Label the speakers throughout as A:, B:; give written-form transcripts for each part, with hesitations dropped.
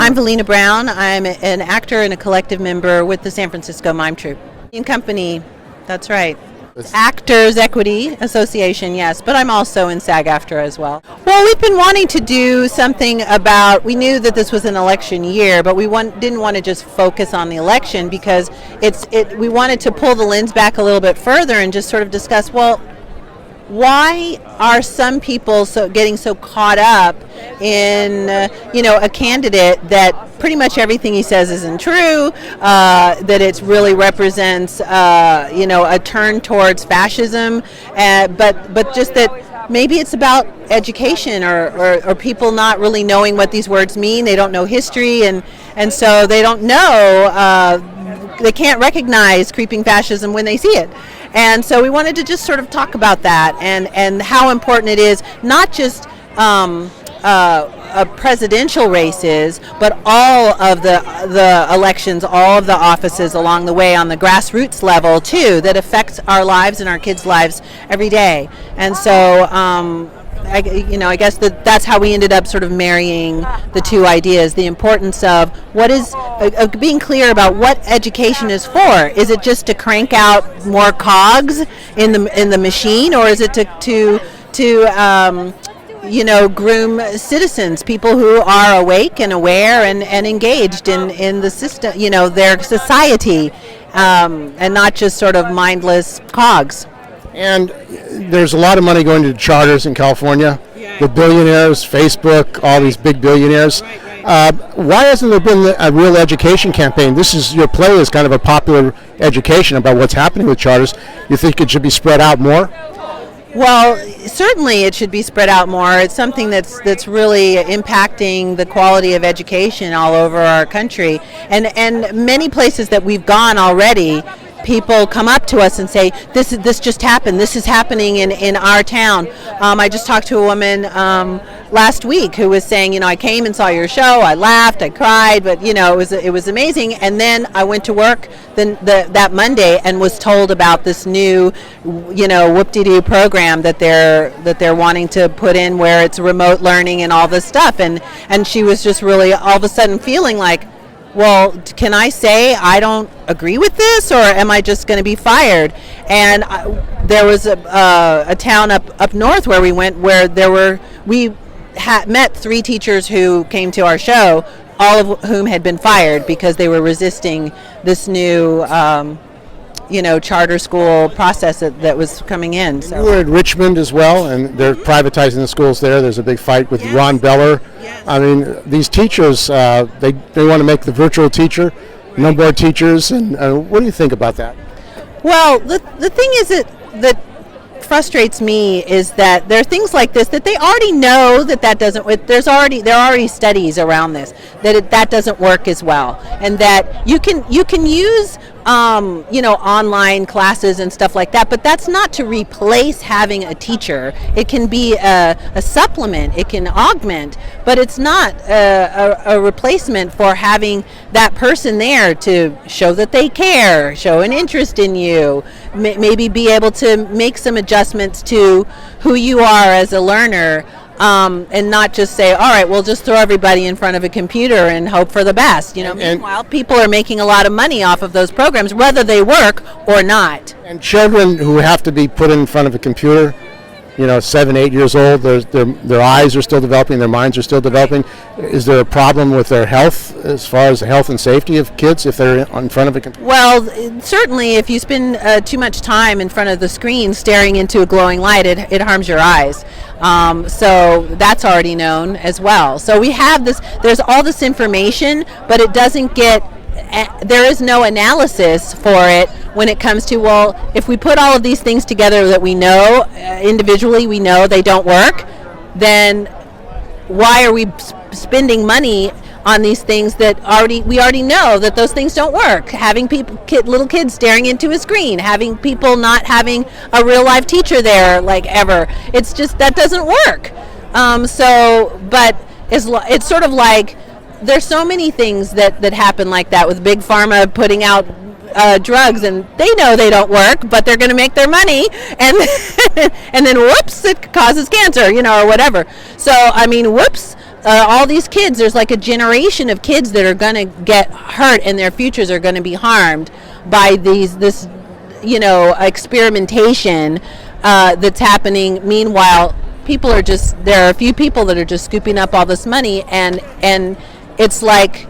A: I'm Velina Brown. I'm an actor and a collective member with the San Francisco Mime Troupe. In company, that's right. Actors Equity Association, yes, but I'm also in SAG-AFTRA as well. Well, we've been wanting to do something about, we knew that this was an election year, but we didn't want to just focus on the election because we wanted to pull the lens back a little bit further and just sort of discuss, well, why are some people getting so caught up in a candidate that pretty much everything he says isn't true, that it really represents a turn towards fascism, but just that maybe it's about education or people not really knowing what these words mean. They don't know history, and so they don't know, they can't recognize creeping fascism when they see it. And so we wanted to just sort of talk about that and how important it is, not just presidential races, but all of the elections, all of the offices along the way on the grassroots level too, that affects our lives and our kids' lives every day. And so I guess that's how we ended up sort of marrying the two ideas, the importance of what is being clear about what education is for. Is it just to crank out more cogs in the machine, or is it to groom citizens, people who are awake and aware and engaged in the system, their society, and not just sort of mindless cogs.
B: And there's a lot of money going to charters in California, the billionaires, Facebook, all these big billionaires. Why hasn't there been a real education campaign? Your play is kind of a popular education about what's happening with charters. You think it should be spread out more?
A: Well, certainly it should be spread out more. It's something that's really impacting the quality of education all over our country. And many places that we've gone already, people come up to us and say, this just happened, this is happening in our town. I just talked to a woman last week who was saying, I came and saw your show, I laughed, I cried, but it was amazing. And then I went to work that Monday and was told about this new whoop-de-doo program that they're wanting to put in, where it's remote learning and all this stuff, and she was just really all of a sudden feeling like, well, can I say I don't agree with this, or am I just going to be fired? And there was a town up north where we went, where we met 3 teachers who came to our show, all of whom had been fired because they were resisting this new charter school process that was coming in. So.
B: You were in Richmond as well, and they're privatizing the schools there. There's a big fight with Ron Beller. Yes. I mean, these teachers, they want to make the virtual teacher, no more teachers, and what do you think about that?
A: Well, the thing is that frustrates me is that there are things like this that they already know that doesn't. There are already studies around this that doesn't work as well, and that you can use online classes and stuff like that, but that's not to replace having a teacher. It can be a supplement, it can augment, but it's not a replacement for having that person there to show that they care, show an interest in you, maybe be able to make some adjustments to who you are as a learner. And not just say, all right, we'll just throw everybody in front of a computer and hope for the best. Meanwhile, people are making a lot of money off of those programs, whether they work or not.
B: And children who have to be put in front of a computer, 7, 8 years old, their eyes are still developing, their minds are still developing. Is there a problem with their health as far as the health and safety of kids if they're in front of a computer?
A: Well, certainly if you spend too much time in front of the screen staring into a glowing light, it harms your eyes. So that's already known as well. So we have there's all this information, but it doesn't there is no analysis for it when it comes to, well, if we put all of these things together that we know, individually we know they don't work, then why are we spending money on these things that we already know that those things don't work? Having little kids staring into a screen, having people not having a real live teacher there like ever. It's just, that doesn't work. But it's sort of like, there's so many things that happen like that with Big Pharma putting out drugs, and they know they don't work, but they're going to make their money, and then whoops, it causes cancer, or whatever. So, I mean, whoops, all these kids, there's like a generation of kids that are going to get hurt and their futures are going to be harmed by this experimentation that's happening. Meanwhile, there are a few people that are just scooping up all this money, and it's like,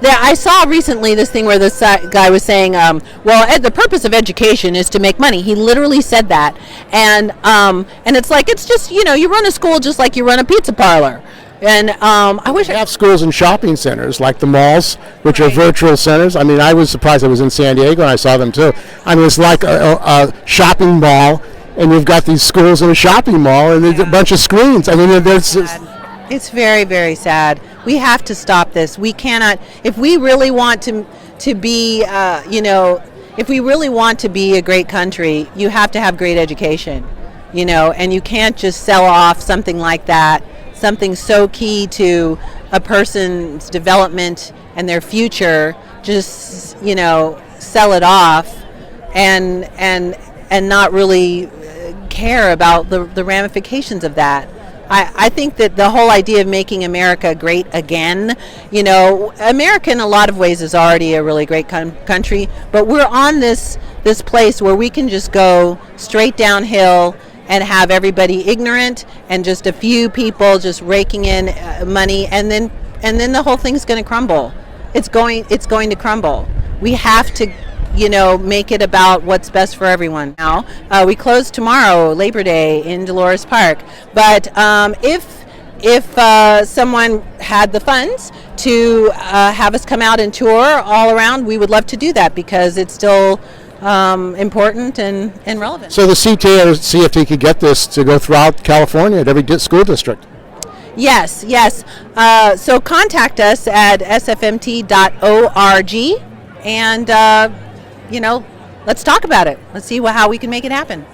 A: I saw recently this thing where this guy was saying, the purpose of education is to make money. He literally said that, and it's like, it's just, you run a school just like you run a pizza parlor. And I wish
B: we have schools and shopping centers like the malls, which are virtual centers. I mean, I was surprised. I was in San Diego and I saw them too. I mean, it's like a shopping mall, and you've got these schools in a shopping mall, and there's a bunch of screens. I mean, there's.
A: It's very, very sad. We have to stop this. We cannot, if we really want to be, if we really want to be a great country, you have to have great education, and you can't just sell off something like that, something so key to a person's development and their future, just, sell it off and not really care about the ramifications of that. I think that the whole idea of making America great again, America in a lot of ways is already a really great country, but we're on this place where we can just go straight downhill and have everybody ignorant and just a few people just raking in money, and then the whole thing's going to crumble. It's going to crumble. We have to make it about what's best for everyone. Now, we close tomorrow, Labor Day, in Dolores Park. But if someone had the funds to have us come out and tour all around, we would love to do that because it's still important and relevant.
B: So the CFT could get this to go throughout California at every school district.
A: Yes. So contact us at sfmt.org and let's talk about it. Let's see how we can make it happen.